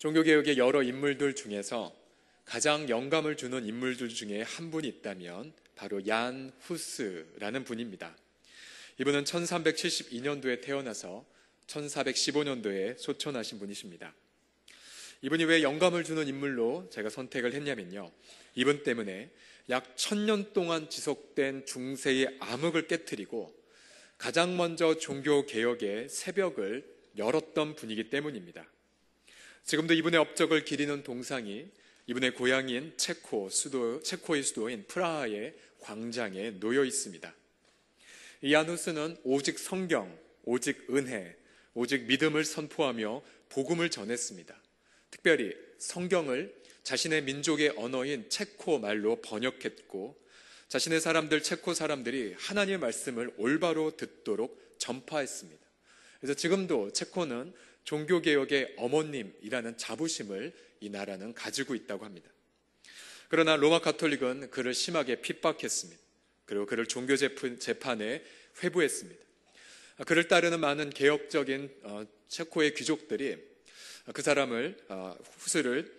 종교개혁의 여러 인물들 중에서 가장 영감을 주는 인물들 중에 한 분이 있다면 바로 얀 후스라는 분입니다. 이분은 1372년도에 태어나서 1415년도에 소천하신 분이십니다. 이분이 왜 영감을 주는 인물로 제가 선택을 했냐면요, 이분 때문에 약 1000년 동안 지속된 중세의 암흑을 깨트리고 가장 먼저 종교개혁의 새벽을 열었던 분이기 때문입니다. 지금도 이분의 업적을 기리는 동상이 이분의 고향인 체코의 수도인 프라하의 광장에 놓여 있습니다. 이 얀 후스는 오직 성경, 오직 은혜, 오직 믿음을 선포하며 복음을 전했습니다. 특별히 성경을 자신의 민족의 언어인 체코 말로 번역했고, 자신의 사람들, 체코 사람들이 하나님의 말씀을 올바로 듣도록 전파했습니다. 그래서 지금도 체코는 종교개혁의 어머님이라는 자부심을 이 나라는 가지고 있다고 합니다. 그러나 로마 가톨릭은 그를 심하게 핍박했습니다. 그리고 그를 종교 재판에 회부했습니다. 그를 따르는 많은 개혁적인 체코의 귀족들이 그 사람을, 후스를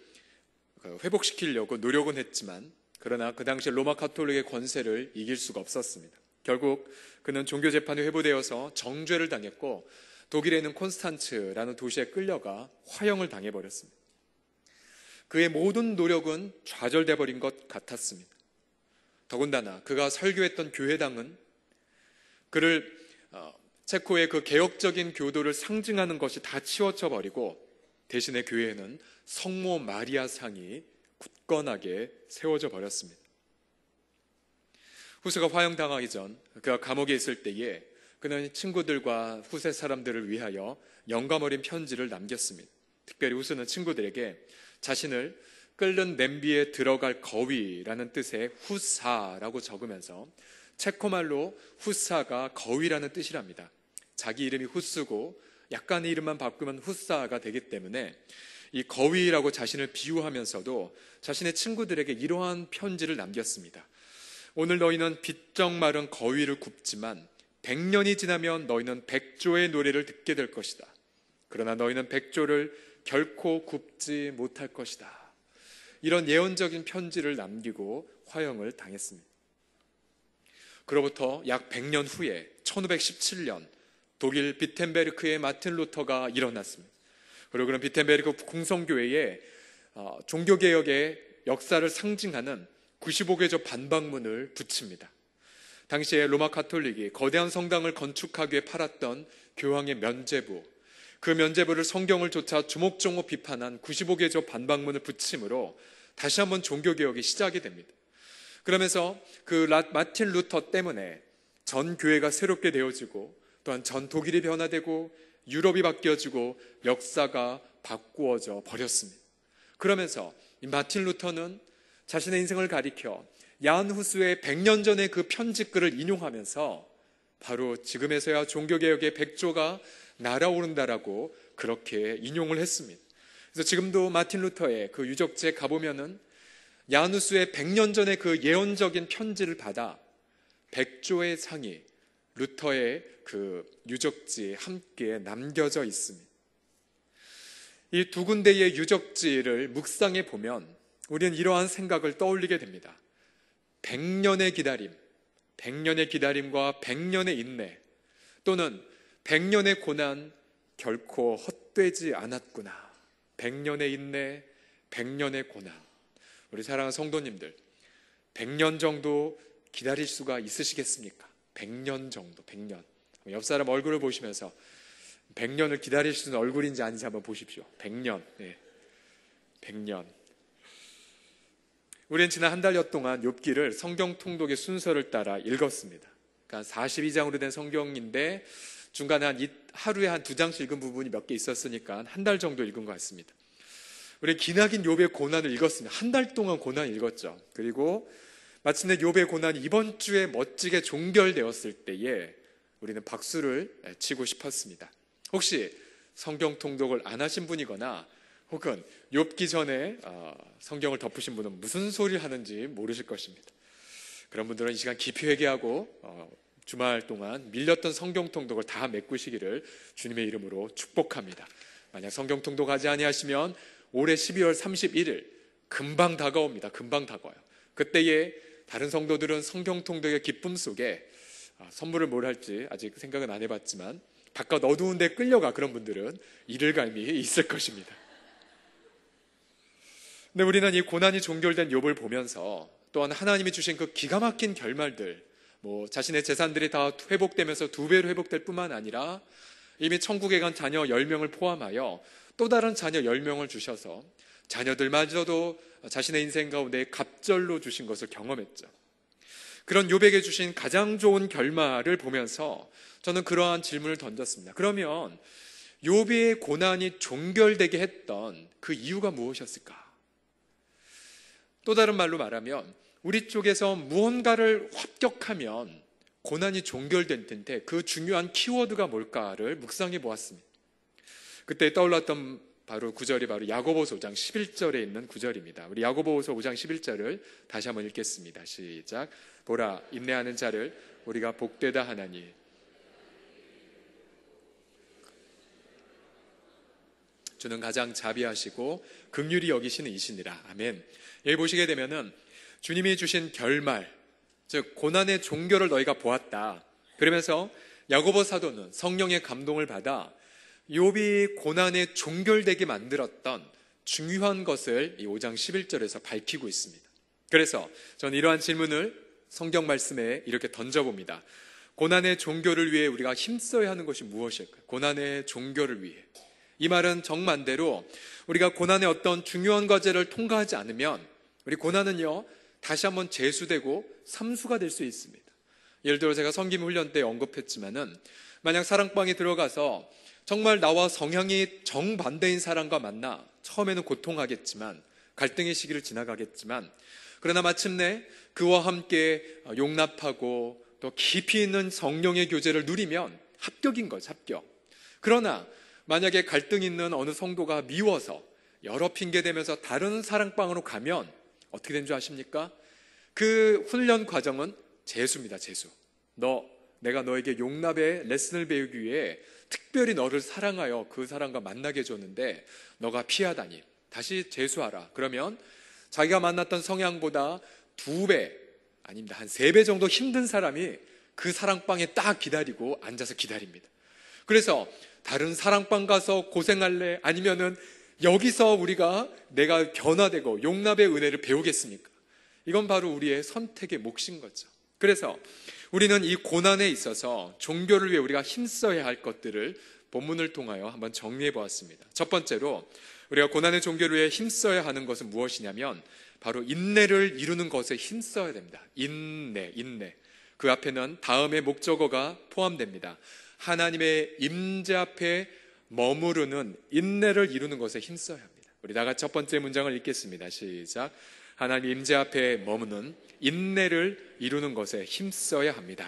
회복시키려고 노력은 했지만, 그러나 그 당시 로마 가톨릭의 권세를 이길 수가 없었습니다. 결국 그는 종교 재판에 회부되어서 정죄를 당했고 독일에 있는 콘스탄츠라는 도시에 끌려가 화형을 당해버렸습니다. 그의 모든 노력은 좌절돼 버린 것 같았습니다. 더군다나 그가 설교했던 교회당은 그를 체코의 그 개혁적인 교도를 상징하는 것이 다 치워져 버리고 대신에 교회에는 성모 마리아 상이 굳건하게 세워져 버렸습니다. 후스가 화형당하기 전 그가 감옥에 있을 때에 그는 친구들과 후세 사람들을 위하여 영감 어린 편지를 남겼습니다. 특별히 후스는 친구들에게 자신을 끓는 냄비에 들어갈 거위라는 뜻의 후사라고 적으면서, 체코말로 후사가 거위라는 뜻이랍니다. 자기 이름이 후스고 약간의 이름만 바꾸면 후사가 되기 때문에 이 거위라고 자신을 비유하면서도 자신의 친구들에게 이러한 편지를 남겼습니다. 오늘 너희는 비쩍 마른 거위를 굽지만 100년이 지나면 너희는 백조의 노래를 듣게 될 것이다. 그러나 너희는 백조를 결코 굽지 못할 것이다. 이런 예언적인 편지를 남기고 화형을 당했습니다. 그로부터 약 100년 후에 1517년 독일 비텐베르크의 마틴 루터가 일어났습니다. 그리고 그런 비텐베르크 공성교회에 종교개혁의 역사를 상징하는 95개조 반박문을 붙입니다. 당시에 로마 가톨릭이 거대한 성당을 건축하기 위해 팔았던 교황의 면죄부, 그 면죄부를 성경을 조차 조목조목 비판한 95개조 반박문을 붙임으로 다시 한번 종교개혁이 시작이 됩니다. 그러면서 그 마틴 루터 때문에 전 교회가 새롭게 되어지고, 또한 전 독일이 변화되고 유럽이 바뀌어지고 역사가 바꾸어져 버렸습니다. 그러면서 이 마틴 루터는 자신의 인생을 가리켜 얀 후스의 100년 전의 그 편지글을 인용하면서 바로 지금에서야 종교개혁의 백조가 날아오른다라고 그렇게 인용을 했습니다. 그래서 지금도 마틴 루터의 그 유적지에 가보면은 얀 후스의 100년 전의 그 예언적인 편지를 받아 백조의 상이 루터의 그 유적지에 함께 남겨져 있습니다. 이 두 군데의 유적지를 묵상해 보면 우리는 이러한 생각을 떠올리게 됩니다. 100년의 기다림, 100년의 기다림과 100년의 인내, 또는 100년의 고난 결코 헛되지 않았구나. 100년의 인내, 100년의 고난. 우리 사랑하는 성도님들, 100년 정도 기다릴 수가 있으시겠습니까? 100년 정도, 100년. 옆 사람 얼굴을 보시면서 100년을 기다릴 수 있는 얼굴인지 아닌지 한번 보십시오. 100년. 네. 100년. 우리는 지난 한 달여 동안 욥기를 성경 통독의 순서를 따라 읽었습니다. 그러니까 42장으로 된 성경인데 중간에 하루에 한 2장씩 읽은 부분이 몇 개 있었으니까 한 달 정도 읽은 것 같습니다. 우리는 기나긴 욥의 고난을 읽었습니다. 한 달 동안 고난을 읽었죠. 그리고 마침내 욥의 고난이 이번 주에 멋지게 종결되었을 때에 우리는 박수를 치고 싶었습니다. 혹시 성경 통독을 안 하신 분이거나 혹은 욥기 전에 성경을 덮으신 분은 무슨 소리를 하는지 모르실 것입니다. 그런 분들은 이 시간 깊이 회개하고 주말 동안 밀렸던 성경 통독을 다 메꾸시기를 주님의 이름으로 축복합니다. 만약 성경 통독하지 아니하시면 올해 12월 31일 금방 다가옵니다. 금방 다가와요. 그때에 다른 성도들은 성경 통독의 기쁨 속에 선물을 뭘 할지 아직 생각은 안 해봤지만 바깥 어두운 데 끌려가 그런 분들은 이를갈미 있을 것입니다. 근데 우리는 이 고난이 종결된 욥을 보면서 또한 하나님이 주신 그 기가 막힌 결말들, 자신의 재산들이 다 회복되면서 2배로 회복될 뿐만 아니라 이미 천국에 간 자녀 10명을 포함하여 또 다른 자녀 10명을 주셔서 자녀들마저도 자신의 인생 가운데 갑절로 주신 것을 경험했죠. 그런 욥에게 주신 가장 좋은 결말을 보면서 저는 그러한 질문을 던졌습니다. 그러면 욥의 고난이 종결되게 했던 그 이유가 무엇이었을까? 또 다른 말로 말하면 우리 쪽에서 무언가를 합격하면 고난이 종결될 텐데 그 중요한 키워드가 뭘까를 묵상해 보았습니다. 그때 떠올랐던 바로 구절이 바로 야고보서 5장 11절에 있는 구절입니다. 우리 야고보서 5장 11절을 다시 한번 읽겠습니다. 시작. 보라, 인내하는 자를 우리가 복되다 하나니 주는 가장 자비하시고 긍휼히 여기시는 이시니라. 아멘. 여기 보시게 되면은 주님이 주신 결말, 즉 고난의 종결을 너희가 보았다. 그러면서 야고보 사도는 성령의 감동을 받아 욥이 고난에 종결되게 만들었던 중요한 것을 이 5장 11절에서 밝히고 있습니다. 그래서 저는 이러한 질문을 성경 말씀에 이렇게 던져봅니다. 고난의 종결을 위해 우리가 힘써야 하는 것이 무엇일까요? 고난의 종결을 위해. 이 말은 정반대로 우리가 고난의 어떤 중요한 과제를 통과하지 않으면 우리 고난은요 다시 한번 재수되고 삼수가 될 수 있습니다. 예를 들어 제가 섬김 훈련 때 언급했지만은 만약 사랑방에 들어가서 정말 나와 성향이 정반대인 사람과 만나 처음에는 고통하겠지만 갈등의 시기를 지나가겠지만 그러나 마침내 그와 함께 용납하고 또 깊이 있는 성령의 교제를 누리면 합격인 거죠. 합격. 그러나 만약에 갈등 있는 어느 성도가 미워서 여러 핑계 대면서 다른 사랑방으로 가면 어떻게 된 줄 아십니까? 그 훈련 과정은 재수입니다. 재수. 내가 너에게 용납의 레슨을 배우기 위해 특별히 너를 사랑하여 그 사람과 만나게 해줬는데 너가 피하다니 다시 재수하라. 그러면 자기가 만났던 성향보다 2배 아닙니다. 한 3배 정도 힘든 사람이 그 사랑방에 딱 기다리고 앉아서 기다립니다. 그래서 다른 사랑방 가서 고생할래? 아니면은 여기서 내가 변화되고 용납의 은혜를 배우겠습니까? 이건 바로 우리의 선택의 몫인 거죠. 그래서 우리는 이 고난에 있어서 종교를 위해 우리가 힘써야 할 것들을 본문을 통하여 한번 정리해 보았습니다. 첫 번째로 우리가 고난의 종교를 위해 힘써야 하는 것은 무엇이냐면 바로 인내를 이루는 것에 힘써야 됩니다. 인내. 그 앞에는 다음의 목적어가 포함됩니다. 하나님의 임재 앞에 머무르는 인내를 이루는 것에 힘써야 합니다. 우리 다 같이 첫 번째 문장을 읽겠습니다. 시작. 하나님의 임재 앞에 머무는 인내를 이루는 것에 힘써야 합니다.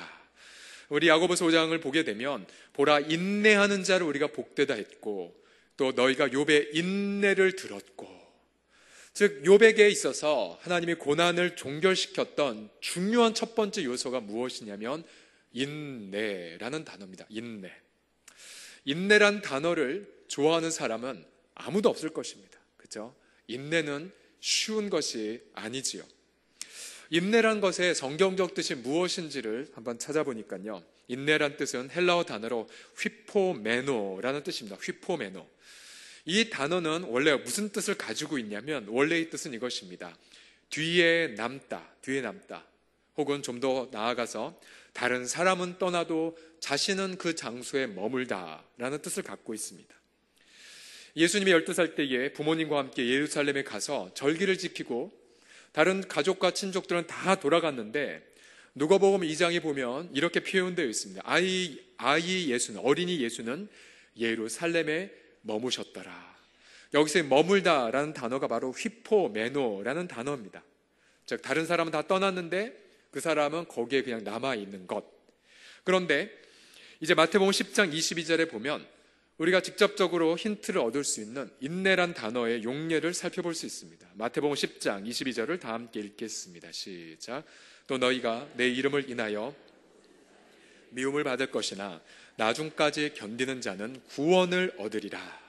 우리 야고보서 5장을 보게 되면 보라 인내하는 자를 우리가 복되다 했고 또 너희가 욥의 인내를 들었고, 즉 욥에게 있어서 하나님이 고난을 종결시켰던 중요한 첫 번째 요소가 무엇이냐면 인내라는 단어입니다. 인내란 단어를 좋아하는 사람은 아무도 없을 것입니다. 그렇죠? 인내는 쉬운 것이 아니지요. 인내란 것의 성경적 뜻이 무엇인지를 한번 찾아보니까요. 인내란 뜻은 헬라어 단어로 휘포메노라는 뜻입니다. 휘포메노. 이 단어는 원래 무슨 뜻을 가지고 있냐면 원래의 뜻은 이것입니다. 뒤에 남다. 혹은 좀 더 나아가서 다른 사람은 떠나도 자신은 그 장소에 머물다라는 뜻을 갖고 있습니다. 예수님이 12살 때에 부모님과 함께 예루살렘에 가서 절기를 지키고 다른 가족과 친족들은 다 돌아갔는데 누가복음 2장에 보면 이렇게 표현되어 있습니다. 어린이 예수는 예루살렘에 머무셨더라. 여기서 머물다라는 단어가 바로 휘포메노라는 단어입니다. 즉 다른 사람은 다 떠났는데 그 사람은 거기에 그냥 남아있는 것. 그런데 이제 마태복음 10장 22절에 보면 우리가 직접적으로 힌트를 얻을 수 있는 인내란 단어의 용례를 살펴볼 수 있습니다. 마태복음 10장 22절을 다 함께 읽겠습니다. 시작. 또 너희가 내 이름을 인하여 미움을 받을 것이나 나중까지 견디는 자는 구원을 얻으리라.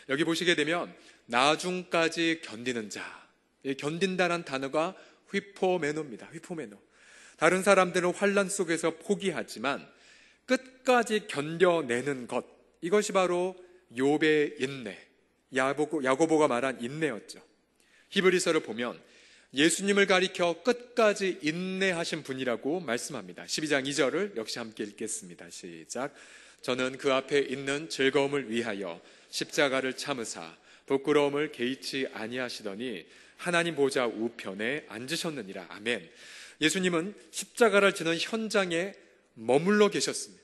여기 보시게 되면 나중까지 견디는 자, 이 견딘다란 단어가 휘포메노입니다. 휘포메노. 다른 사람들은 환난 속에서 포기하지만 끝까지 견뎌내는 것, 이것이 바로 욥의 인내, 야고보가 말한 인내였죠. 히브리서를 보면 예수님을 가리켜 끝까지 인내하신 분이라고 말씀합니다. 12장 2절을 역시 함께 읽겠습니다. 시작. 저는 그 앞에 있는 즐거움을 위하여 십자가를 참으사 부끄러움을 개의치 아니하시더니 하나님 보좌 우편에 앉으셨느니라. 아멘. 예수님은 십자가를 지는 현장에 머물러 계셨습니다.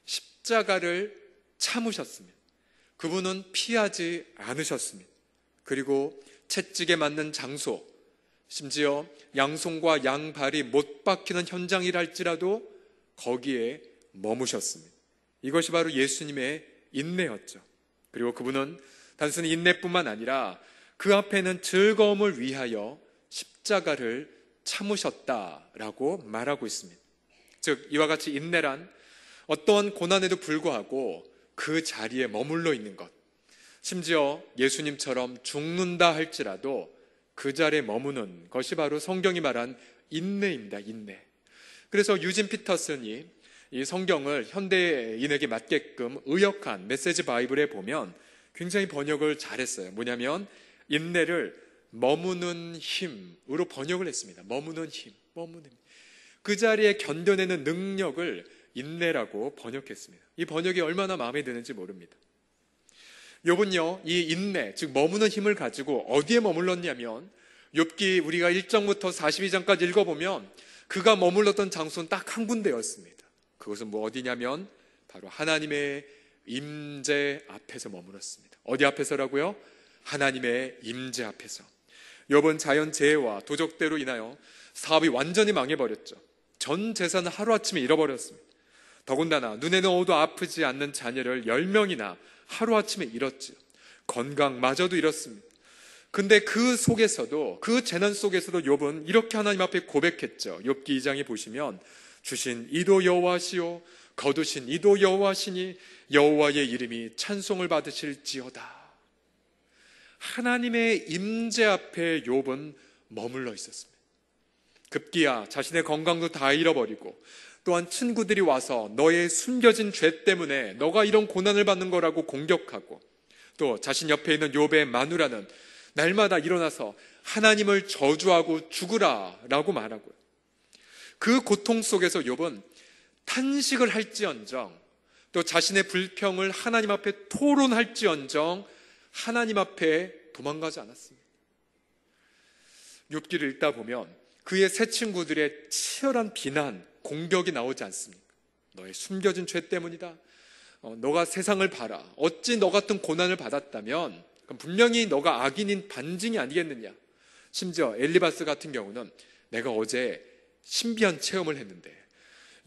십자가를 참으셨습니다. 그분은 피하지 않으셨습니다. 그리고 채찍에 맞는 장소, 심지어 양손과 양발이 못 박히는 현장이랄지라도 거기에 머무셨습니다. 이것이 바로 예수님의 인내였죠. 그리고 그분은 단순히 인내뿐만 아니라 그 앞에는 즐거움을 위하여 십자가를 참으셨다라고 말하고 있습니다. 즉 이와 같이 인내란 어떠한 고난에도 불구하고 그 자리에 머물러 있는 것, 심지어 예수님처럼 죽는다 할지라도 그 자리에 머무는 것이 바로 성경이 말한 인내입니다. 인내. 그래서 유진 피터슨이 이 성경을 현대인에게 맞게끔 의역한 메시지 바이블에 보면 굉장히 번역을 잘했어요. 뭐냐면 인내를 머무는 힘으로 번역을 했습니다. 머무는 힘, 머무는 힘. 그 자리에 견뎌내는 능력을 인내라고 번역했습니다. 이 번역이 얼마나 마음에 드는지 모릅니다. 욥은요, 이 인내, 즉 머무는 힘을 가지고 어디에 머물렀냐면 욥기 우리가 1장부터 42장까지 읽어보면 그가 머물렀던 장소는 딱 한 군데였습니다. 그것은 뭐 어디냐면 바로 하나님의 임재 앞에서 머물렀습니다. 어디 앞에서라고요? 하나님의 임재 앞에서. 욥은 자연재해와 도적대로 인하여 사업이 완전히 망해버렸죠. 전 재산을 하루아침에 잃어버렸습니다. 더군다나 눈에 넣어도 아프지 않는 자녀를 10명이나 하루아침에 잃었죠. 건강마저도 잃었습니다. 근데 그 속에서도, 그 재난 속에서도 욥은 이렇게 하나님 앞에 고백했죠. 욥기 2장에 보시면 주신 이도 여호와시요 거두신 이도 여호와시니 여호와의 이름이 찬송을 받으실지어다. 하나님의 임재 앞에 욥은 머물러 있었습니다. 급기야 자신의 건강도 다 잃어버리고 또한 친구들이 와서 너의 숨겨진 죄 때문에 너가 이런 고난을 받는 거라고 공격하고, 또 자신 옆에 있는 욥의 마누라는 날마다 일어나서 하나님을 저주하고 죽으라 라고 말하고요. 그 고통 속에서 욥은 탄식을 할지언정, 또 자신의 불평을 하나님 앞에 토론할지언정 하나님 앞에 도망가지 않았습니다. 욥기를 읽다 보면 그의 새 친구들의 치열한 비난, 공격이 나오지 않습니까? 너의 숨겨진 죄 때문이다. 너가 세상을 봐라. 어찌 너 같은 고난을 받았다면 그럼 분명히 너가 악인인 반증이 아니겠느냐. 심지어 엘리바스 같은 경우는 내가 어제 신비한 체험을 했는데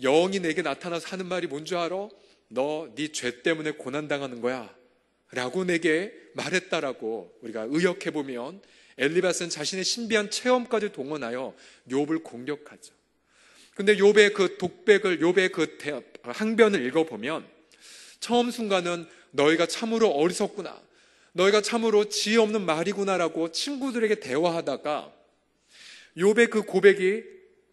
영이 내게 나타나서 하는 말이 뭔 줄 알아? 너 네 죄 때문에 고난당하는 거야 라고 내게 말했다라고 우리가 의역해보면 엘리바스는 자신의 신비한 체험까지 동원하여 욥을 공격하죠. 근데 욥의 그 독백을, 욥의 그 항변을 읽어보면 처음 순간은 너희가 참으로 어리석구나, 너희가 참으로 지혜 없는 말이구나라고 친구들에게 대화하다가 욥의 그 고백이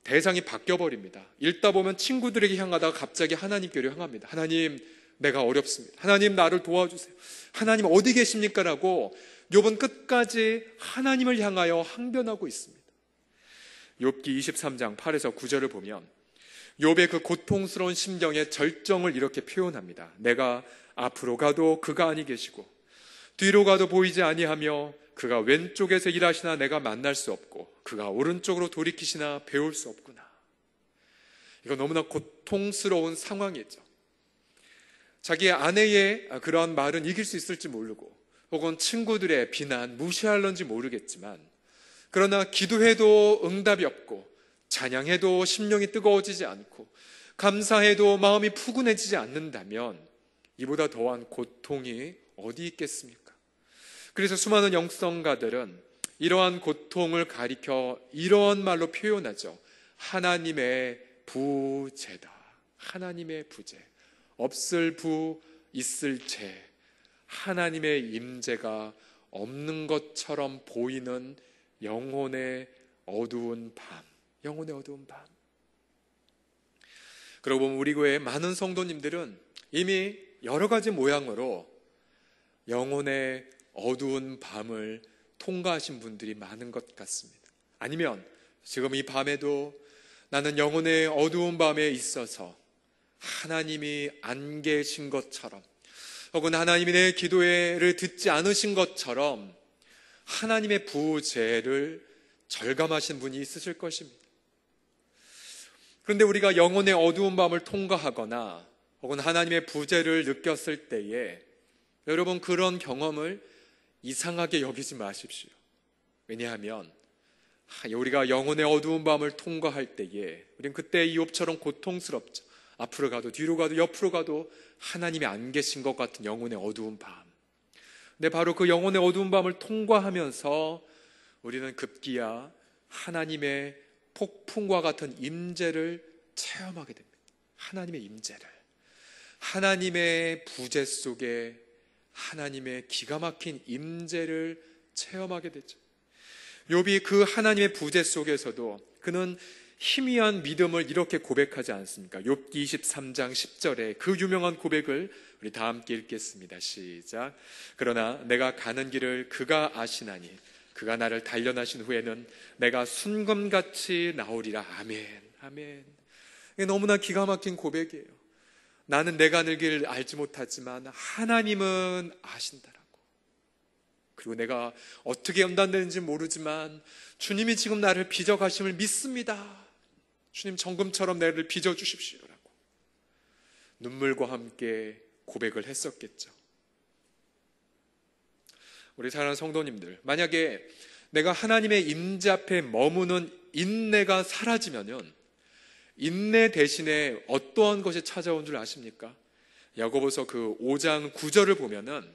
대상이 바뀌어버립니다. 읽다 보면 친구들에게 향하다가 갑자기 하나님께로 향합니다. 하나님, 내가 어렵습니다. 하나님, 나를 도와주세요. 하나님 어디 계십니까? 라고 욥은 끝까지 하나님을 향하여 항변하고 있습니다. 욥기 23장 8에서 9절을 보면 욥의 그 고통스러운 심경의 절정을 이렇게 표현합니다. 내가 앞으로 가도 그가 아니 계시고 뒤로 가도 보이지 아니하며 그가 왼쪽에서 일하시나 내가 만날 수 없고 그가 오른쪽으로 돌이키시나 배울 수 없구나. 이거 너무나 고통스러운 상황이죠. 자기의 아내의 그러한 말은 이길 수 있을지 모르고 혹은 친구들의 비난 무시할런지 모르겠지만, 그러나 기도해도 응답이 없고 찬양해도 심령이 뜨거워지지 않고 감사해도 마음이 푸근해지지 않는다면 이보다 더한 고통이 어디 있겠습니까? 그래서 수많은 영성가들은 이러한 고통을 가리켜 이러한 말로 표현하죠. 하나님의 부재다. 하나님의 부재. 없을 부 있을 죄. 하나님의 임재가 없는 것처럼 보이는 영혼의 어두운 밤, 영혼의 어두운 밤. 그러고 보면 우리 교회의 많은 성도님들은 이미 여러 가지 모양으로 영혼의 어두운 밤을 통과하신 분들이 많은 것 같습니다. 아니면 지금 이 밤에도 나는 영혼의 어두운 밤에 있어서 하나님이 안 계신 것처럼, 혹은 하나님이 내 기도를 듣지 않으신 것처럼 하나님의 부재를 절감하신 분이 있으실 것입니다. 그런데 우리가 영혼의 어두운 밤을 통과하거나 혹은 하나님의 부재를 느꼈을 때에 여러분, 그런 경험을 이상하게 여기지 마십시오. 왜냐하면 우리가 영혼의 어두운 밤을 통과할 때에 우리는 그때 이욥처럼 고통스럽죠. 앞으로 가도 뒤로 가도 옆으로 가도 하나님이 안 계신 것 같은 영혼의 어두운 밤. 근데 바로 그 영혼의 어두운 밤을 통과하면서 우리는 급기야 하나님의 폭풍과 같은 임재를 체험하게 됩니다. 하나님의 임재를, 하나님의 부재 속에 하나님의 기가 막힌 임재를 체험하게 되죠. 욥이 그 하나님의 부재 속에서도 그는 희미한 믿음을 이렇게 고백하지 않습니까? 욥기 23장 10절에 그 유명한 고백을 우리 다 함께 읽겠습니다. 시작. 그러나 내가 가는 길을 그가 아시나니 그가 나를 단련하신 후에는 내가 순금같이 나오리라. 아멘. 아멘. 이게 너무나 기가 막힌 고백이에요. 나는 내가 가는 길 알지 못하지만 하나님은 아신다라고. 그리고 내가 어떻게 연단되는지 모르지만 주님이 지금 나를 빚어가심을 믿습니다. 주님 정금처럼 나를 빚어주십시오라고 눈물과 함께 고백을 했었겠죠. 우리 사랑하는 성도님들, 만약에 내가 하나님의 임재 앞에 머무는 인내가 사라지면은 인내 대신에 어떠한 것이 찾아온 줄 아십니까? 야고보서 그 5장 9절을 보면은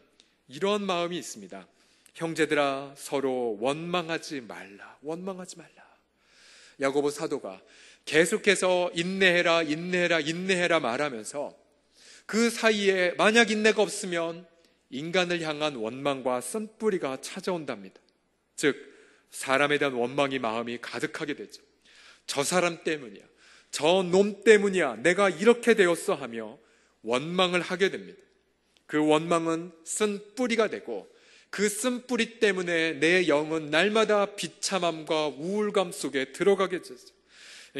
이런 마음이 있습니다. 형제들아 서로 원망하지 말라. 원망하지 말라. 야고보 사도가 계속해서 인내해라, 인내해라, 인내해라 말하면서 그 사이에 만약 인내가 없으면 인간을 향한 원망과 쓴뿌리가 찾아온답니다. 즉 사람에 대한 원망이 마음이 가득하게 되죠. 저 사람 때문이야, 저 놈 때문이야, 내가 이렇게 되었어 하며 원망을 하게 됩니다. 그 원망은 쓴뿌리가 되고 그 쓴뿌리 때문에 내 영은 날마다 비참함과 우울감 속에 들어가게 되죠.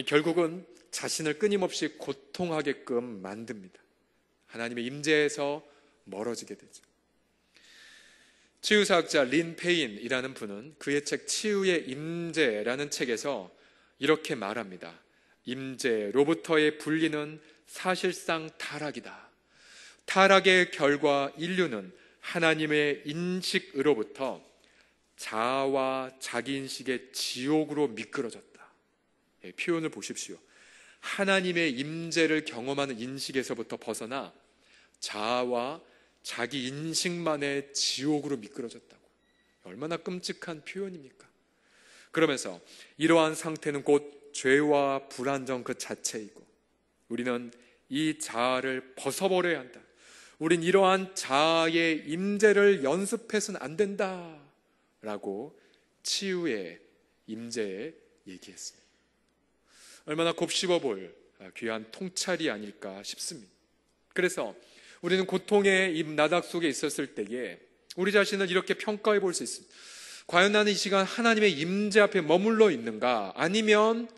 결국은 자신을 끊임없이 고통하게끔 만듭니다. 하나님의 임재에서 멀어지게 되죠. 치유사학자 린 페인이라는 분은 그의 책 치유의 임재라는 책에서 이렇게 말합니다. 임재로부터의 분리는 사실상 타락이다. 타락의 결과 인류는 하나님의 인식으로부터 자아와 자기인식의 지옥으로 미끄러졌다. 표현을 보십시오. 하나님의 임재를 경험하는 인식에서부터 벗어나 자아와 자기 인식만의 지옥으로 미끄러졌다고. 얼마나 끔찍한 표현입니까? 그러면서 이러한 상태는 곧 죄와 불안정 그 자체이고 우리는 이 자아를 벗어버려야 한다. 우린 이러한 자아의 임재를 연습해서는 안 된다 라고 치유의 임재에 얘기했습니다. 얼마나 곱씹어 볼 귀한 통찰이 아닐까 싶습니다. 그래서 우리는 고통의 이 나닥 속에 있었을 때에 우리 자신을 이렇게 평가해 볼 수 있습니다. 과연 나는 이 시간 하나님의 임재 앞에 머물러 있는가? 아니면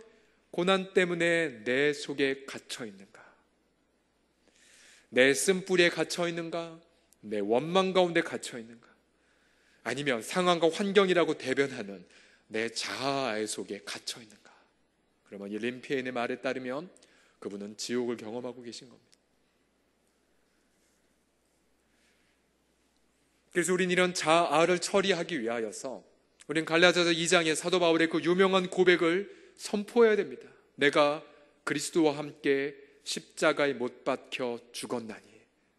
고난 때문에 내 속에 갇혀 있는가? 내 쓴뿌리에 갇혀 있는가? 내 원망 가운데 갇혀 있는가? 아니면 상황과 환경이라고 대변하는 내 자아의 속에 갇혀 있는가? 그러면 이 린페인의 말에 따르면 그분은 지옥을 경험하고 계신 겁니다. 그래서 우린 이런 자아를 처리하기 위하여서 우린 갈라디아서 2장의 사도 바울의 그 유명한 고백을 선포해야 됩니다. 내가 그리스도와 함께 십자가에 못 박혀 죽었나니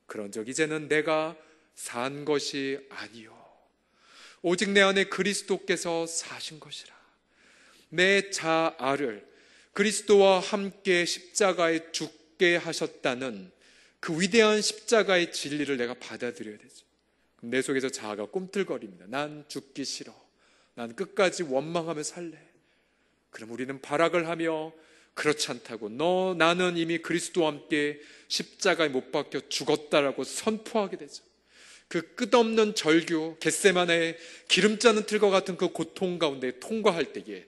그런즉 이제는 내가 산 것이 아니요 오직 내 안에 그리스도께서 사신 것이라. 내 자아를 그리스도와 함께 십자가에 죽게 하셨다는 그 위대한 십자가의 진리를 내가 받아들여야 되죠. 내 속에서 자아가 꿈틀거립니다. 난 죽기 싫어. 난 끝까지 원망하며 살래. 그럼 우리는 발악을 하며 그렇지 않다고, 나는 이미 그리스도와 함께 십자가에 못 박혀 죽었다라고 선포하게 되죠. 그 끝없는 절규, 겟세마네의 기름짜는 틀과 같은 그 고통 가운데 통과할 때에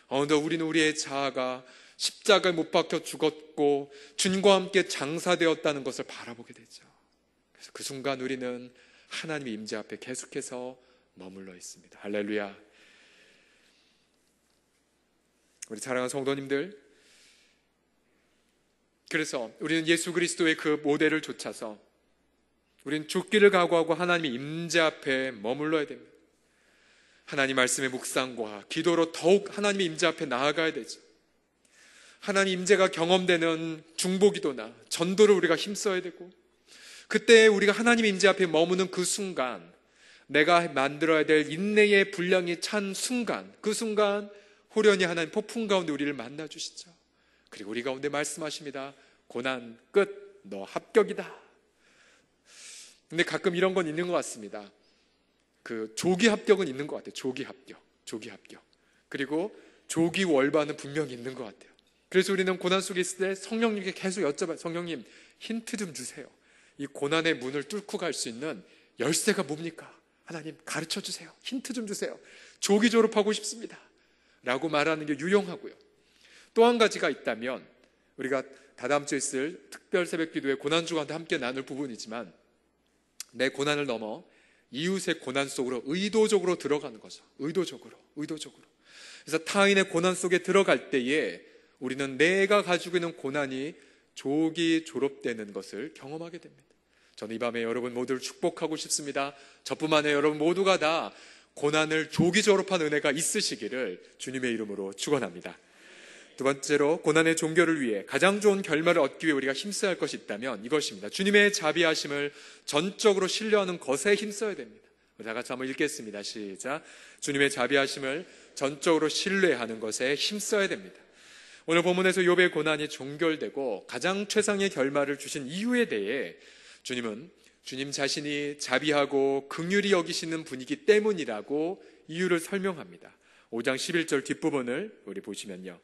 어느덧 우리는 우리의 자아가 십자가에 못 박혀 죽었고 주님과 함께 장사되었다는 것을 바라보게 되죠. 그래서 그 순간 우리는 하나님의 임재 앞에 계속해서 머물러 있습니다. 할렐루야. 우리 사랑하는 성도님들, 그래서 우리는 예수 그리스도의 그 모델을 좇아서 우리는 죽기를 각오하고 하나님의 임재 앞에 머물러야 됩니다. 하나님 말씀의 묵상과 기도로 더욱 하나님의 임재 앞에 나아가야 되죠. 하나님 임재가 경험되는 중보기도나 전도를 우리가 힘써야 되고, 그때 우리가 하나님 임재 앞에 머무는 그 순간, 내가 만들어야 될 인내의 분량이 찬 순간, 그 순간 호련히 하나님 폭풍 가운데 우리를 만나 주시죠. 그리고 우리 가운데 말씀하십니다. 고난 끝, 너 합격이다. 근데 가끔 이런 건 있는 것 같습니다. 그 조기 합격은 있는 것 같아요. 조기 합격. 그리고 조기 월반은 분명히 있는 것 같아요. 그래서 우리는 고난 속에 있을 때 성령님께 계속 여쭤봐요. 성령님, 힌트 좀 주세요. 이 고난의 문을 뚫고 갈 수 있는 열쇠가 뭡니까? 하나님 가르쳐 주세요. 힌트 좀 주세요. 조기 졸업하고 싶습니다. 라고 말하는 게 유용하고요. 또 한 가지가 있다면, 우리가 다다음 주에 있을 특별 새벽 기도의 고난주간도 함께 나눌 부분이지만, 내 고난을 넘어 이웃의 고난 속으로 의도적으로 들어가는 거죠. 의도적으로. 그래서 타인의 고난 속에 들어갈 때에 우리는 내가 가지고 있는 고난이 조기 졸업되는 것을 경험하게 됩니다. 저는 이 밤에 여러분 모두를 축복하고 싶습니다. 저뿐만 아니라 여러분 모두가 다 고난을 조기 졸업한 은혜가 있으시기를 주님의 이름으로 축원합니다. 두 번째로, 고난의 종결을 위해 가장 좋은 결말을 얻기 위해 우리가 힘써야 할 것이 있다면 이것입니다. 주님의 자비하심을 전적으로 신뢰하는 것에 힘써야 됩니다. 다 같이 한번 읽겠습니다. 시작. 주님의 자비하심을 전적으로 신뢰하는 것에 힘써야 됩니다. 오늘 본문에서 욥의 고난이 종결되고 가장 최상의 결말을 주신 이유에 대해 주님은 주님 자신이 자비하고 긍휼히 여기시는 분이기 때문이라고 이유를 설명합니다. 5장 11절 뒷부분을 우리 보시면요,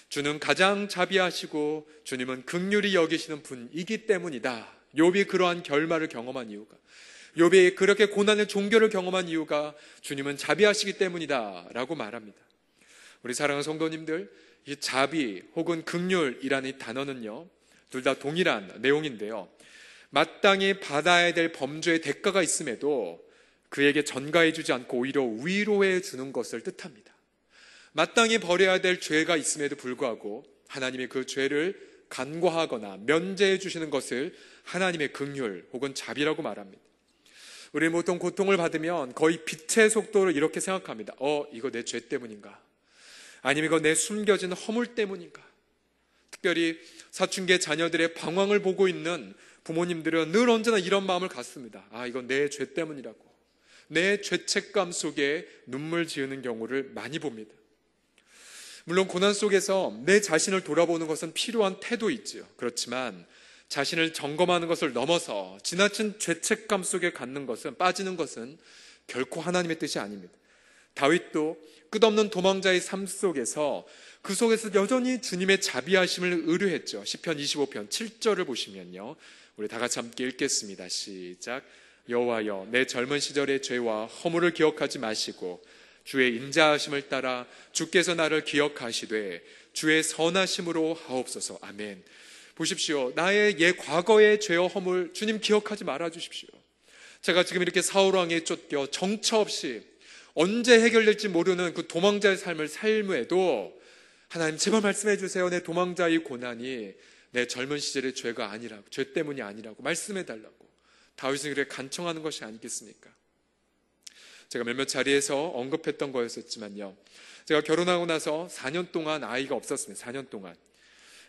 주는 가장 자비하시고 주님은 긍휼히 여기시는 분이기 때문이다. 욥이 그러한 결말을 경험한 이유가, 욥이 그렇게 고난의 종결을 경험한 이유가 주님은 자비하시기 때문이다 라고 말합니다. 우리 사랑하는 성도님들, 이 자비 혹은 긍휼이라는 이 단어는요, 둘 다 동일한 내용인데요, 마땅히 받아야 될 범죄의 대가가 있음에도 그에게 전가해 주지 않고 오히려 위로해 주는 것을 뜻합니다. 마땅히 버려야 될 죄가 있음에도 불구하고 하나님의 그 죄를 간과하거나 면제해 주시는 것을 하나님의 긍휼 혹은 자비라고 말합니다. 우리는 보통 고통을 받으면 거의 빛의 속도로 이렇게 생각합니다. 이거 내 죄 때문인가? 아니면 이거 내 숨겨진 허물 때문인가? 특별히 사춘기의 자녀들의 방황을 보고 있는 부모님들은 늘 언제나 이런 마음을 갖습니다. 이건 내 죄 때문이라고. 내 죄책감 속에 눈물 지으는 경우를 많이 봅니다. 물론 고난 속에서 내 자신을 돌아보는 것은 필요한 태도이지요. 그렇지만 자신을 점검하는 것을 넘어서 지나친 죄책감 속에 빠지는 것은 결코 하나님의 뜻이 아닙니다. 다윗도 끝없는 도망자의 삶 속에서 그 속에서 여전히 주님의 자비하심을 의뢰했죠. 시편 25편 7절을 보시면요, 우리 다 같이 함께 읽겠습니다. 시작. 여호와여, 내 젊은 시절의 죄와 허물을 기억하지 마시고 주의 인자하심을 따라 주께서 나를 기억하시되 주의 선하심으로 하옵소서. 아멘. 보십시오. 나의 과거의 죄와 허물 주님 기억하지 말아 주십시오. 제가 지금 이렇게 사울왕에 쫓겨 정처 없이 언제 해결될지 모르는 그 도망자의 삶을 살므에도 하나님 제발 말씀해 주세요. 내 도망자의 고난이 내 젊은 시절의 죄가 아니라고, 죄 때문이 아니라고 말씀해 달라고 다윗은 그렇게 간청하는 것이 아니겠습니까? 제가 몇몇 자리에서 언급했던 거였었지만요, 제가 결혼하고 나서 4년 동안 아이가 없었습니다. 4년 동안.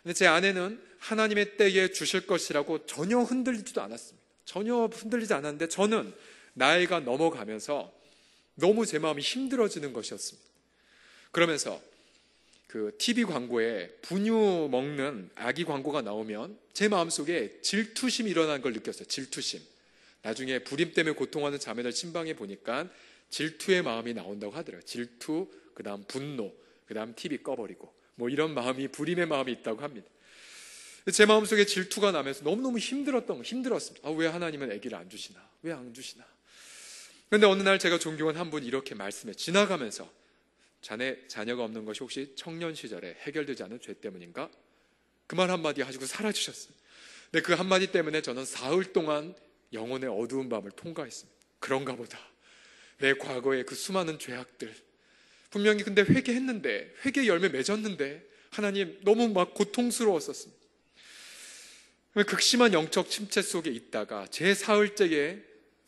근데 제 아내는 하나님의 때에 주실 것이라고 전혀 흔들리지도 않았습니다. 전혀 흔들리지 않았는데 저는 나이가 넘어가면서 너무 제 마음이 힘들어지는 것이었습니다. 그러면서 그 TV 광고에 분유 먹는 아기 광고가 나오면 제 마음속에 질투심이 일어나는 걸 느꼈어요. 질투심. 나중에 불임 때문에 고통하는 자매들 신방에 보니까 질투의 마음이 나온다고 하더라고요. 질투, 그 다음 분노, 그 다음 TV 꺼버리고 뭐 이런 마음이, 불임의 마음이 있다고 합니다. 제 마음속에 질투가 나면서 너무너무 힘들었습니다. 왜 하나님은 아기를 안 주시나? 왜 안 주시나? 그런데 어느 날 제가 존경한 한 분이 이렇게 말씀해, 지나가면서 자녀가 없는 것이 혹시 청년 시절에 해결되지 않은 죄 때문인가? 그 말 한마디 하시고 사라지셨어요. 근데 그 한마디 때문에 저는 사흘 동안 영혼의 어두운 밤을 통과했습니다. 그런가 보다. 내 과거의 그 수많은 죄악들, 분명히 근데 회개했는데, 회개 열매 맺었는데 하나님 너무 막 고통스러웠었습니다. 극심한 영적 침체 속에 있다가 제 사흘째에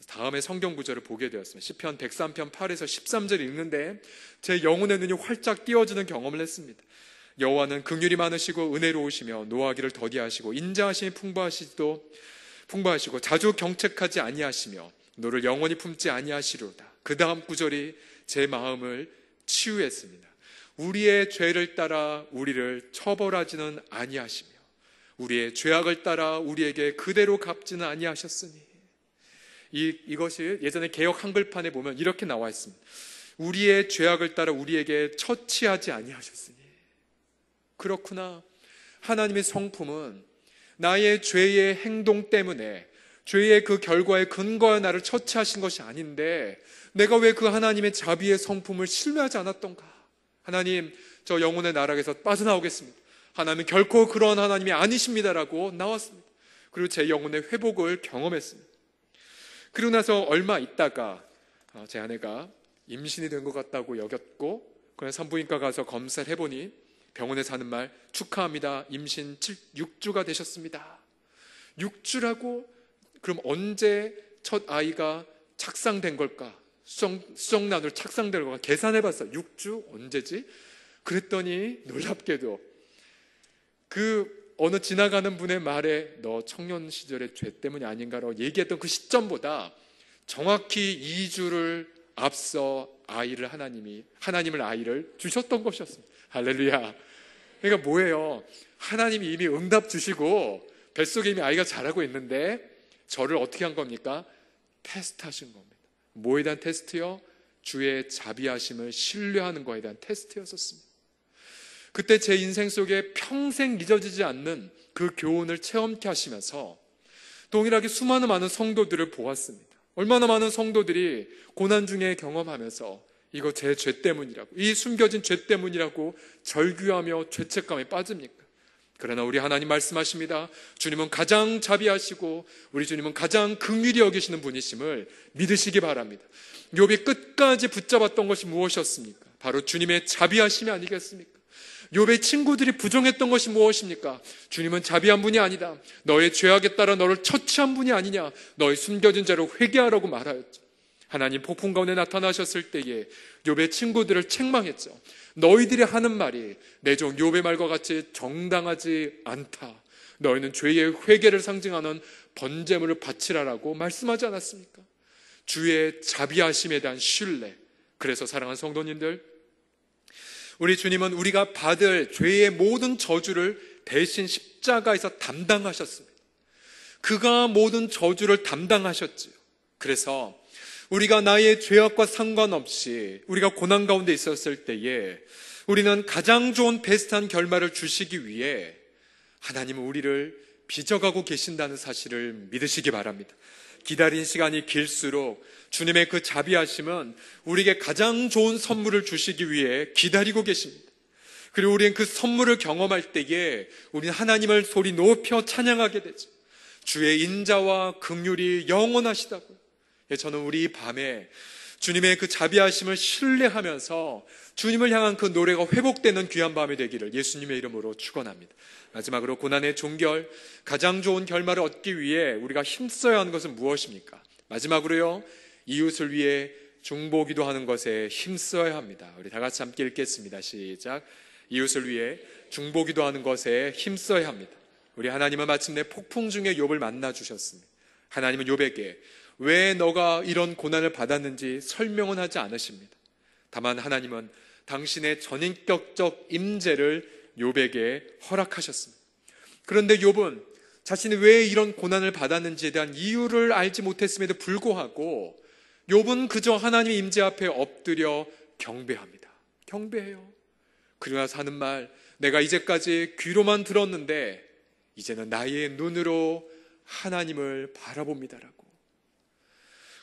다음에 성경 구절을 보게 되었습니다. 시편 103편 8에서 13절 읽는데 제 영혼의 눈이 활짝 띄어지는 경험을 했습니다. 여호와는 긍휼이 많으시고 은혜로우시며 노하기를 더디하시고 인자하심이 풍부하시고 자주 경책하지 아니하시며 너를 영원히 품지 아니하시리로다. 그 다음 구절이 제 마음을 치유했습니다. 우리의 죄를 따라 우리를 처벌하지는 아니하시며 우리의 죄악을 따라 우리에게 그대로 갚지는 아니하셨으니. 이것이 예전에 개역 한글판에 보면 이렇게 나와 있습니다. 우리의 죄악을 따라 우리에게 처치하지 아니하셨으니. 그렇구나. 하나님의 성품은 나의 죄의 행동 때문에, 죄의 그 결과에 근거하여 나를 처치하신 것이 아닌데 내가 왜 그 하나님의 자비의 성품을 신뢰하지 않았던가? 하나님, 저 영혼의 나락에서 빠져나오겠습니다. 하나님은 결코 그런 하나님이 아니십니다라고 나왔습니다. 그리고 제 영혼의 회복을 경험했습니다. 그리고 나서 얼마 있다가 제 아내가 임신이 된 것 같다고 여겼고, 그냥 산부인과 가서 검사를 해보니 병원에서 하는 말, 축하합니다. 임신 6주가 되셨습니다. 6주라고? 그럼 언제 첫 아이가 착상된 걸까? 수정란으로 착상된 걸까? 계산해봤어요. 6주? 언제지? 그랬더니 놀랍게도 그 어느 지나가는 분의 말에 너 청년 시절의 죄 때문이 아닌가라고 얘기했던 그 시점보다 정확히 2주를 앞서 하나님을 아이를 주셨던 것이었습니다. 할렐루야. 그러니까 뭐예요? 하나님이 이미 응답 주시고 뱃속에 이미 아이가 자라고 있는데 저를 어떻게 한 겁니까? 테스트하신 겁니다. 뭐에 대한 테스트요? 주의 자비하심을 신뢰하는 것에 대한 테스트였었습니다. 그때 제 인생 속에 평생 잊어지지 않는 그 교훈을 체험케 하시면서 동일하게 수많은 많은 성도들을 보았습니다. 얼마나 많은 성도들이 고난 중에 경험하면서 이거 제 죄 때문이라고, 이 숨겨진 죄 때문이라고 절규하며 죄책감에 빠집니까? 그러나 우리 하나님 말씀하십니다. 주님은 가장 자비하시고 우리 주님은 가장 긍휼히 여기시는 분이심을 믿으시기 바랍니다. 욥이 끝까지 붙잡았던 것이 무엇이었습니까? 바로 주님의 자비하심이 아니겠습니까? 욥의 친구들이 부정했던 것이 무엇입니까? 주님은 자비한 분이 아니다. 너의 죄악에 따라 너를 처치한 분이 아니냐. 너의 숨겨진 죄로 회개하라고 말하였죠. 하나님 폭풍 가운데 나타나셨을 때에 욥의 친구들을 책망했죠. 너희들이 하는 말이 내 종 욥의 말과 같이 정당하지 않다. 너희는 죄의 회개를 상징하는 번제물을 바치라라고 말씀하지 않았습니까? 주의 자비하심에 대한 신뢰. 그래서 사랑하는 성도님들, 우리 주님은 우리가 받을 죄의 모든 저주를 대신 십자가에서 담당하셨습니다. 그가 모든 저주를 담당하셨지요. 그래서 우리가 나의 죄악과 상관없이 우리가 고난 가운데 있었을 때에 우리는 가장 좋은 베스트한 결말을 주시기 위해 하나님은 우리를 빚어가고 계신다는 사실을 믿으시기 바랍니다. 기다린 시간이 길수록 주님의 그 자비하심은 우리에게 가장 좋은 선물을 주시기 위해 기다리고 계십니다. 그리고 우리는 그 선물을 경험할 때에 우리는 하나님을 소리 높여 찬양하게 되죠. 주의 인자와 긍휼이 영원하시다고요. 저는 우리 밤에 주님의 그 자비하심을 신뢰하면서 주님을 향한 그 노래가 회복되는 귀한 밤이 되기를 예수님의 이름으로 축원합니다. 마지막으로 고난의 종결, 가장 좋은 결말을 얻기 위해 우리가 힘써야 하는 것은 무엇입니까? 마지막으로요, 이웃을 위해 중보기도 하는 것에 힘써야 합니다. 우리 다 같이 함께 읽겠습니다. 시작. 이웃을 위해 중보기도 하는 것에 힘써야 합니다. 우리 하나님은 마침내 폭풍 중에 욥을 만나 주셨습니다. 하나님은 욥에게 왜 너가 이런 고난을 받았는지 설명은 하지 않으십니다. 다만 하나님은 당신의 전인격적 임재를 욥에게 허락하셨습니다. 그런데 욥은 자신이 왜 이런 고난을 받았는지에 대한 이유를 알지 못했음에도 불구하고 욥은 그저 하나님의 임재 앞에 엎드려 경배합니다. 경배해요. 그러나 하는 말, 내가 이제까지 귀로만 들었는데 이제는 나의 눈으로 하나님을 바라봅니다라고.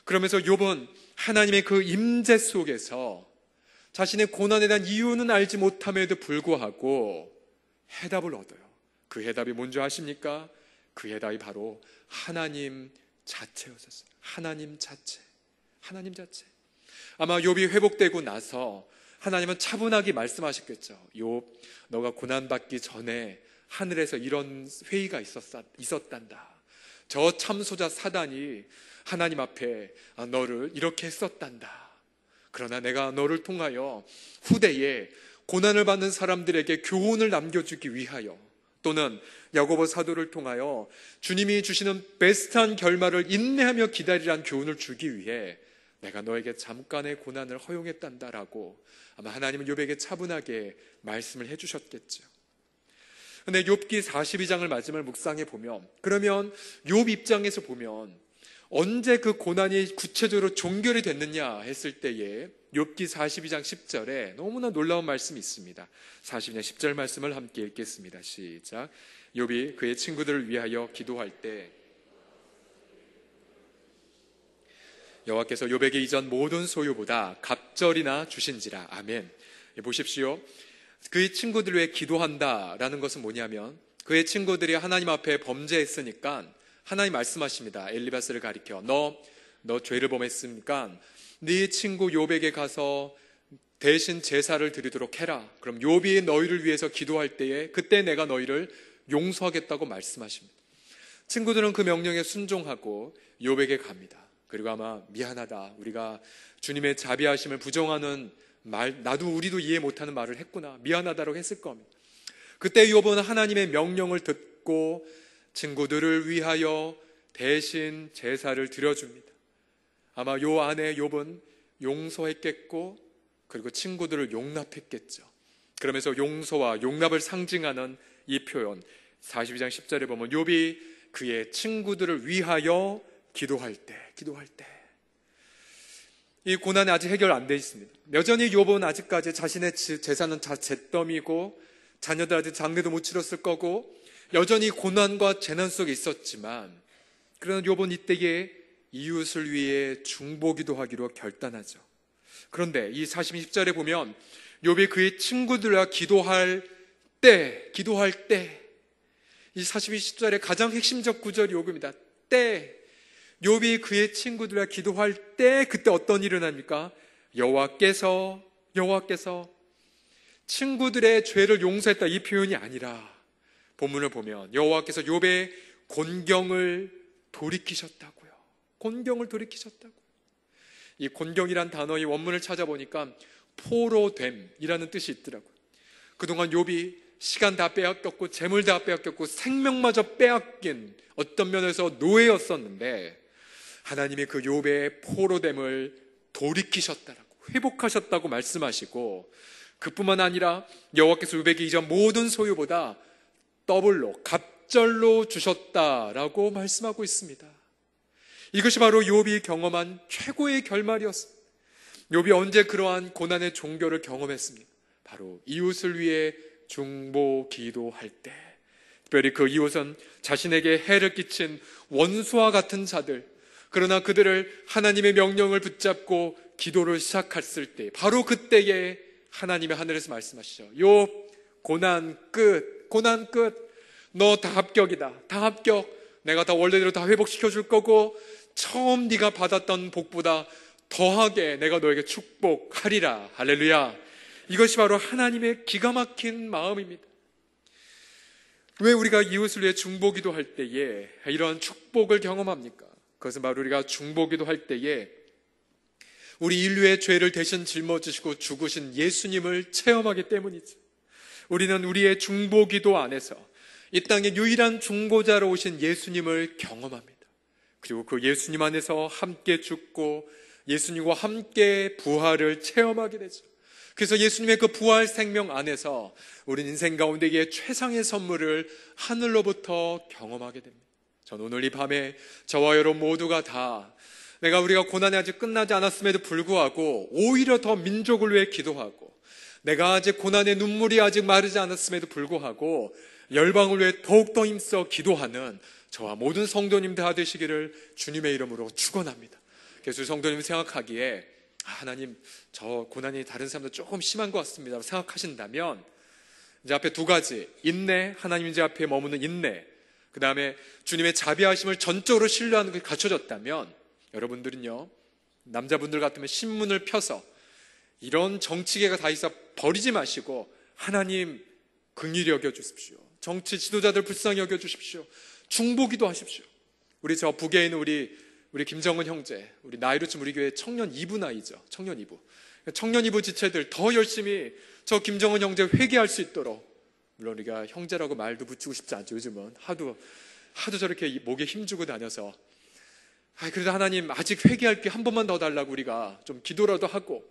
그러면서 욥은 하나님의 그 임재 속에서 자신의 고난에 대한 이유는 알지 못함에도 불구하고 해답을 얻어요. 그 해답이 뭔지 아십니까? 그 해답이 바로 하나님 자체였었어요. 하나님 자체. 하나님 자체. 아마 욥이 회복되고 나서 하나님은 차분하게 말씀하셨겠죠. 욥, 너가 고난받기 전에 하늘에서 이런 회의가 있었단다. 저 참소자 사단이 하나님 앞에 너를 이렇게 했었단다. 그러나 내가 너를 통하여 후대에 고난을 받는 사람들에게 교훈을 남겨주기 위하여, 또는 야고보 사도를 통하여 주님이 주시는 베스트한 결말을 인내하며 기다리라는 교훈을 주기 위해 내가 너에게 잠깐의 고난을 허용했단다라고 아마 하나님은 욥에게 차분하게 말씀을 해주셨겠죠. 그런데 욥기 42장을 마지막을 묵상해 보면, 그러면 욥 입장에서 보면 언제 그 고난이 구체적으로 종결이 됐느냐 했을 때에 욥기 42장 10절에 너무나 놀라운 말씀이 있습니다. 42장 10절 말씀을 함께 읽겠습니다. 시작. 욥이 그의 친구들을 위하여 기도할 때 여호와께서 욥에게 이전 모든 소유보다 갑절이나 주신지라. 아멘. 보십시오. 그의 친구들 위해 기도한다라는 것은 뭐냐면, 그의 친구들이 하나님 앞에 범죄했으니까 하나님 말씀하십니다. 엘리바스를 가리켜 너 죄를 범했으니까 네 친구 욥에게 가서 대신 제사를 드리도록 해라. 그럼 욥이 너희를 위해서 기도할 때에 그때 내가 너희를 용서하겠다고 말씀하십니다. 친구들은 그 명령에 순종하고 욥에게 갑니다. 그리고 아마 미안하다, 우리가 주님의 자비하심을 부정하는 말, 우리도 이해 못하는 말을 했구나, 미안하다라고 했을 겁니다. 그때 욥은 하나님의 명령을 듣고 친구들을 위하여 대신 제사를 드려줍니다. 아마 요 안에 욥은 용서했겠고 그리고 친구들을 용납했겠죠. 그러면서 용서와 용납을 상징하는 이 표현 42장 10절에 보면 욥이 그의 친구들을 위하여 기도할 때 이 고난이 아직 해결 안 돼 있습니다. 여전히 욥은 아직까지 자신의 재산은 다 잿더미고 자녀들 아직 장례도 못 치렀을 거고 여전히 고난과 재난 속에 있었지만, 그러나 욥은 이때에 이웃을 위해 중보기도 하기로 결단하죠. 그런데 이 40절에 보면 욥이 그의 친구들과 기도할 때 이 42절의 가장 핵심적 구절이 요겁니다. 때. 욥이 그의 친구들과 기도할 때 그때 어떤 일이 일어납니까? 여호와께서 친구들의 죄를 용서했다, 이 표현이 아니라 본문을 보면 여호와께서 욥의 곤경을 돌이키셨다고요. 이 곤경이란 단어의 원문을 찾아보니까 포로됨이라는 뜻이 있더라고요. 그동안 욥이 시간 다 빼앗겼고 재물 다 빼앗겼고 생명마저 빼앗긴 어떤 면에서 노예였었는데 하나님이 그 욥의 포로됨을 돌이키셨다라고, 회복하셨다고 말씀하시고, 그뿐만 아니라 여호와께서 욥에게 이전 모든 소유보다 더블로 갑절로 주셨다라고 말씀하고 있습니다. 이것이 바로 욥이 경험한 최고의 결말이었습니다. 욥이 언제 그러한 고난의 종교를 경험했습니까? 바로 이웃을 위해 중보 기도할 때. 특별히 그 이웃은 자신에게 해를 끼친 원수와 같은 자들, 그러나 그들을 하나님의 명령을 붙잡고 기도를 시작했을 때, 바로 그때에 하나님의 하늘에서 말씀하시죠. 욥, 고난 끝. 너 다 합격이다. 다 합격. 내가 다 원래대로 다 회복시켜 줄 거고 처음 네가 받았던 복보다 더하게 내가 너에게 축복하리라. 할렐루야. 이것이 바로 하나님의 기가 막힌 마음입니다. 왜 우리가 이웃을 위해 중보기도 할 때에 이런 축복을 경험합니까? 그것은 바로 우리가 중보기도 할 때에 우리 인류의 죄를 대신 짊어지시고 죽으신 예수님을 체험하기 때문이죠. 우리는 우리의 중보기도 안에서 이 땅의 유일한 중보자로 오신 예수님을 경험합니다. 그리고 그 예수님 안에서 함께 죽고 예수님과 함께 부활을 체험하게 되죠. 그래서 예수님의 그 부활 생명 안에서 우리 인생 가운데의 최상의 선물을 하늘로부터 경험하게 됩니다. 전 오늘 이 밤에 저와 여러분 모두가 다 우리가 고난이 아직 끝나지 않았음에도 불구하고 오히려 더 민족을 위해 기도하고, 내가 아직 고난의 눈물이 아직 마르지 않았음에도 불구하고 열방을 위해 더욱더 힘써 기도하는 저와 모든 성도님들 다 되시기를 주님의 이름으로 축원합니다. 그래서 성도님 생각하기에 하나님, 저 고난이 다른 사람들 조금 심한 것 같습니다 생각하신다면, 이제 앞에 두 가지, 인내, 하나님 이제 앞에 머무는 인내, 그 다음에 주님의 자비하심을 전적으로 신뢰하는 것이 갖춰졌다면, 여러분들은요, 남자분들 같으면 신문을 펴서 이런 정치계가 다 있어 버리지 마시고 하나님 긍휼히 여겨주십시오. 정치 지도자들 불쌍히 여겨주십시오. 중보기도 하십시오. 우리 저 북에 있는 우리 김정은 형제, 우리 나이로 치면 우리 교회 청년 2부 나이죠. 청년 2부. 청년 2부 지체들 더 열심히 저 김정은 형제 회개할 수 있도록, 물론 우리가 형제라고 말도 붙이고 싶지 않죠. 요즘은 하도 저렇게 목에 힘주고 다녀서, 그래도 하나님 아직 회개할 게 한 번만 더 달라고 우리가 좀 기도라도 하고,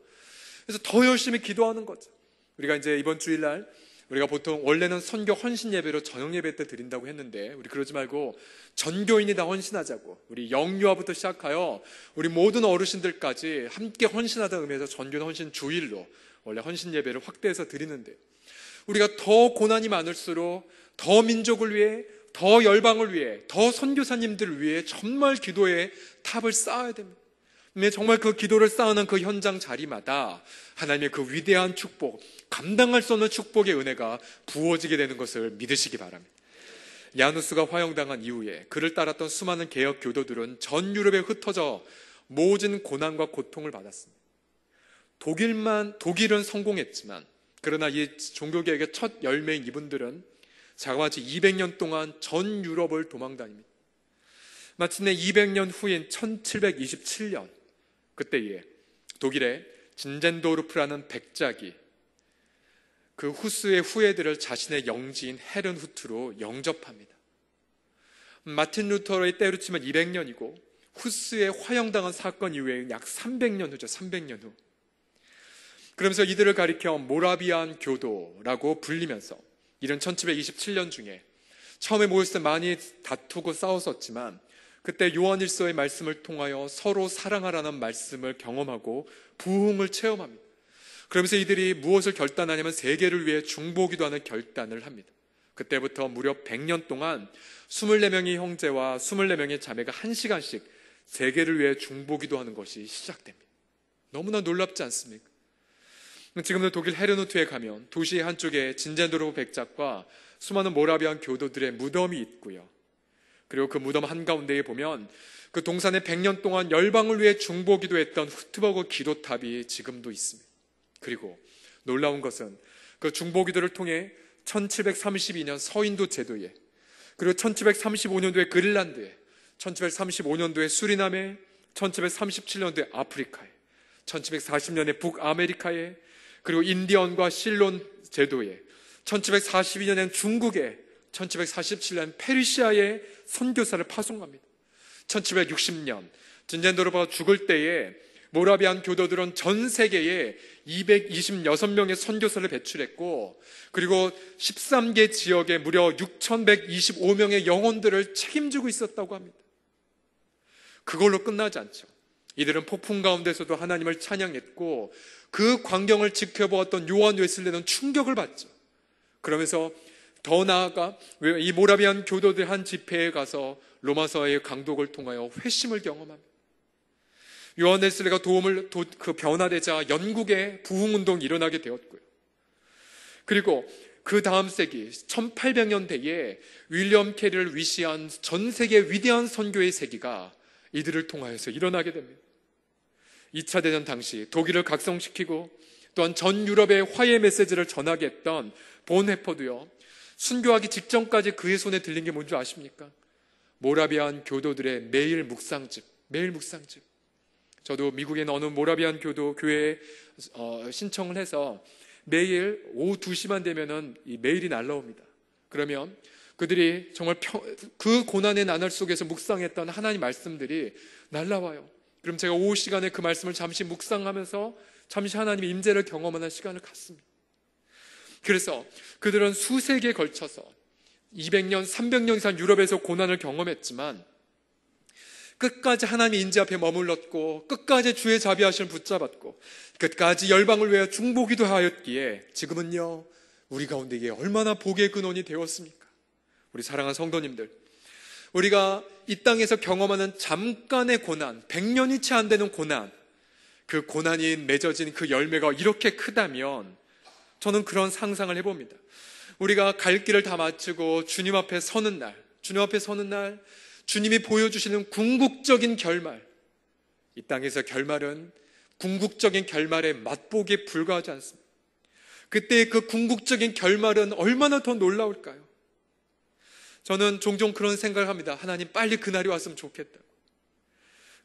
그래서 더 열심히 기도하는 거죠. 우리가 이제 이번 주일날 우리가 보통 원래는 선교 헌신 예배로 저녁 예배 때 드린다고 했는데, 우리 그러지 말고 전교인이 다 헌신하자고, 우리 영유아부터 시작하여 우리 모든 어르신들까지 함께 헌신하다는 의미에서 전교 헌신 주일로 원래 헌신 예배를 확대해서 드리는데, 우리가 더 고난이 많을수록 더 민족을 위해, 더 열방을 위해, 더 선교사님들을 위해 정말 기도의 탑을 쌓아야 됩니다. 정말 그 기도를 쌓는 그 현장 자리마다 하나님의 그 위대한 축복, 감당할 수 없는 축복의 은혜가 부어지게 되는 것을 믿으시기 바랍니다. 야누스가 화형당한 이후에 그를 따랐던 수많은 개혁 교도들은 전 유럽에 흩어져 모진 고난과 고통을 받았습니다. 독일은 성공했지만, 그러나 이 종교개혁의 첫 열매인 이분들은 자그마치 200년 동안 전 유럽을 도망다닙니다. 마침내 200년 후인 1727년, 그때에 독일의 진젠도르프라는 백작이 그 후스의 후예들을 자신의 영지인 헤른후트로 영접합니다. 마틴 루터의 때로 치면 200년이고, 후스의 화형당한 사건 이후에 약 300년 후죠. 300년 후. 그러면서 이들을 가리켜 모라비안 교도라고 불리면서, 이런 1727년 중에 처음에 모였을 때 많이 다투고 싸웠었지만, 그때 요한일서의 말씀을 통하여 서로 사랑하라는 말씀을 경험하고 부흥을 체험합니다. 그러면서 이들이 무엇을 결단하냐면 세계를 위해 중보기도 하는 결단을 합니다. 그때부터 무려 100년 동안 24명의 형제와 24명의 자매가 1시간씩 세계를 위해 중보기도 하는 것이 시작됩니다. 너무나 놀랍지 않습니까? 지금도 독일 헤르누트에 가면 도시의 한쪽에 진젠도르프 백작과 수많은 모라비안 교도들의 무덤이 있고요. 그리고 그 무덤 한가운데에 보면 그 동산에 100년 동안 열방을 위해 중보기도했던 후트버그 기도탑이 지금도 있습니다. 그리고 놀라운 것은 그 중보기도를 통해 1732년 서인도 제도에, 그리고 1735년도에 그린란드에, 1735년도에 수리남에, 1737년도에 아프리카에, 1740년에 북아메리카에, 그리고 인디언과 실론 제도에, 1742년엔 중국에, 1747년 페르시아에 선교사를 파송합니다. 1760년 진젠도르프가 죽을 때에 모라비안 교도들은 전 세계에 226명의 선교사를 배출했고, 그리고 13개 지역에 무려 6125명의 영혼들을 책임지고 있었다고 합니다. 그걸로 끝나지 않죠. 이들은 폭풍 가운데서도 하나님을 찬양했고, 그 광경을 지켜보았던 요한 웨슬레는 충격을 받죠. 그러면서 더 나아가 이 모라비안 교도들 한 집회에 가서 로마서의 강독을 통하여 회심을 경험합니다. 요한 웨슬레가 그 변화되자 영국에 부흥운동이 일어나게 되었고요. 그리고 그 다음 세기 1800년대에 윌리엄 캐리를 위시한 전 세계 위대한 선교의 세기가 이들을 통하여서 일어나게 됩니다. 2차 대전 당시 독일을 각성시키고 또한 전 유럽의 화해 메시지를 전하게 했던 본헤퍼도요, 순교하기 직전까지 그의 손에 들린 게 뭔지 아십니까? 모라비안 교도들의 매일 묵상집. 저도 미국에 있는 어느 모라비안 교회에 신청을 해서 매일 오후 2시만 되면은 이 메일이 날라옵니다. 그러면 그들이 정말 그 고난의 나날 속에서 묵상했던 하나님 말씀들이 날라와요. 그럼 제가 오후 시간에 그 말씀을 잠시 묵상하면서 잠시 하나님의 임재를 경험하는 시간을 갖습니다. 그래서 그들은 수세기에 걸쳐서 200년, 300년 이상 유럽에서 고난을 경험했지만 끝까지 하나님의 인재 앞에 머물렀고 끝까지 주의 자비하심을 붙잡았고 끝까지 열방을 위하여 중보기도 하였기에 지금은요 우리 가운데 이게 얼마나 복의 근원이 되었습니까? 우리 사랑하는 성도님들, 우리가 이 땅에서 경험하는 잠깐의 고난, 100년이 채 안 되는 고난, 그 고난이 맺어진 그 열매가 이렇게 크다면 저는 그런 상상을 해봅니다. 우리가 갈 길을 다 마치고 주님 앞에 서는 날, 주님이 보여주시는 궁극적인 결말, 이 땅에서 결말은 궁극적인 결말의 맛보기에 불과하지 않습니다. 그때 그 궁극적인 결말은 얼마나 더 놀라울까요? 저는 종종 그런 생각을 합니다. 하나님 빨리 그날이 왔으면 좋겠다.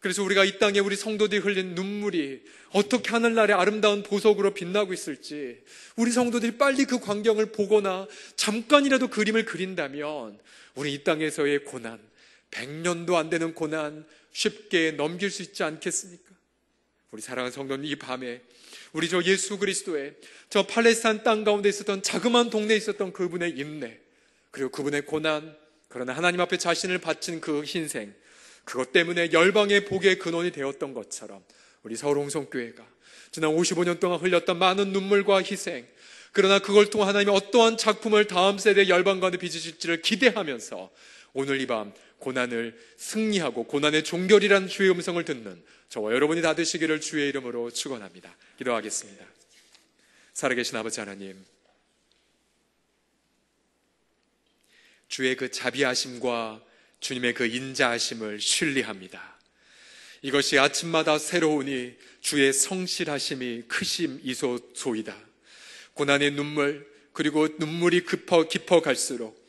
그래서 우리가 이 땅에 우리 성도들이 흘린 눈물이 어떻게 하늘날의 아름다운 보석으로 빛나고 있을지, 우리 성도들이 빨리 그 광경을 보거나 잠깐이라도 그림을 그린다면 우리 이 땅에서의 고난, 100년도 안 되는 고난 쉽게 넘길 수 있지 않겠습니까? 우리 사랑하는 성도님, 이 밤에 우리 저 예수 그리스도의 저 팔레스타인 땅 가운데 있었던 자그마한 동네에 있었던 그분의 인내, 그리고 그분의 고난, 그러나 하나님 앞에 자신을 바친 그 희생, 그것 때문에 열방의 복의 근원이 되었던 것처럼 우리 서울홍성교회가 지난 55년 동안 흘렸던 많은 눈물과 희생, 그러나 그걸 통해 하나님이 어떠한 작품을 다음 세대 열방 가운데 빚으실지를 기대하면서 오늘 이 밤 고난을 승리하고 고난의 종결이라는 주의 음성을 듣는 저와 여러분이 다 되시기를 주의 이름으로 축원합니다. 기도하겠습니다. 살아계신 아버지 하나님, 주의 그 자비하심과 주님의 그 인자하심을 신뢰합니다. 이것이 아침마다 새로우니 주의 성실하심이 크심이소이다. 고난의 눈물, 그리고 눈물이 깊어 갈수록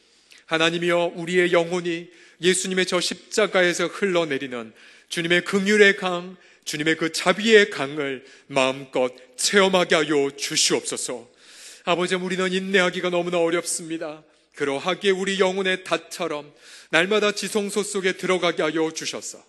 하나님이여 우리의 영혼이 예수님의 저 십자가에서 흘러내리는 주님의 긍휼의 강, 주님의 그 자비의 강을 마음껏 체험하게 하여 주시옵소서. 아버지, 우리는 인내하기가 너무나 어렵습니다. 그러하기에 우리 영혼의 닷처럼 날마다 지성소 속에 들어가게 하여 주셔서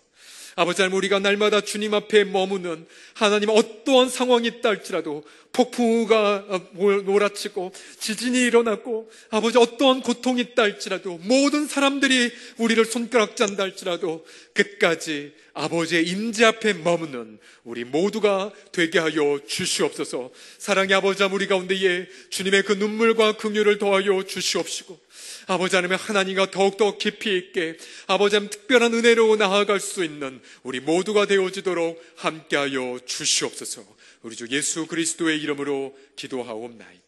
아버지 하나님, 우리가 날마다 주님 앞에 머무는 하나님 어떠한 상황이 있다 할지라도 폭풍우가 몰아치고 지진이 일어나고 아버지 어떠한 고통이 있다 할지라도 모든 사람들이 우리를 손가락 잔다 할지라도 끝까지 아버지의 임재 앞에 머무는 우리 모두가 되게 하여 주시옵소서. 사랑의 아버지 하나님, 우리 가운데에 주님의 그 눈물과 긍휼을 더하여 주시옵시고 아버지 하나님의 하나님과 더욱더 깊이 있게 아버지 하나님 특별한 은혜로 나아갈 수 있는 우리 모두가 되어지도록 함께하여 주시옵소서. 우리 주 예수 그리스도의 이름으로 기도하옵나이다.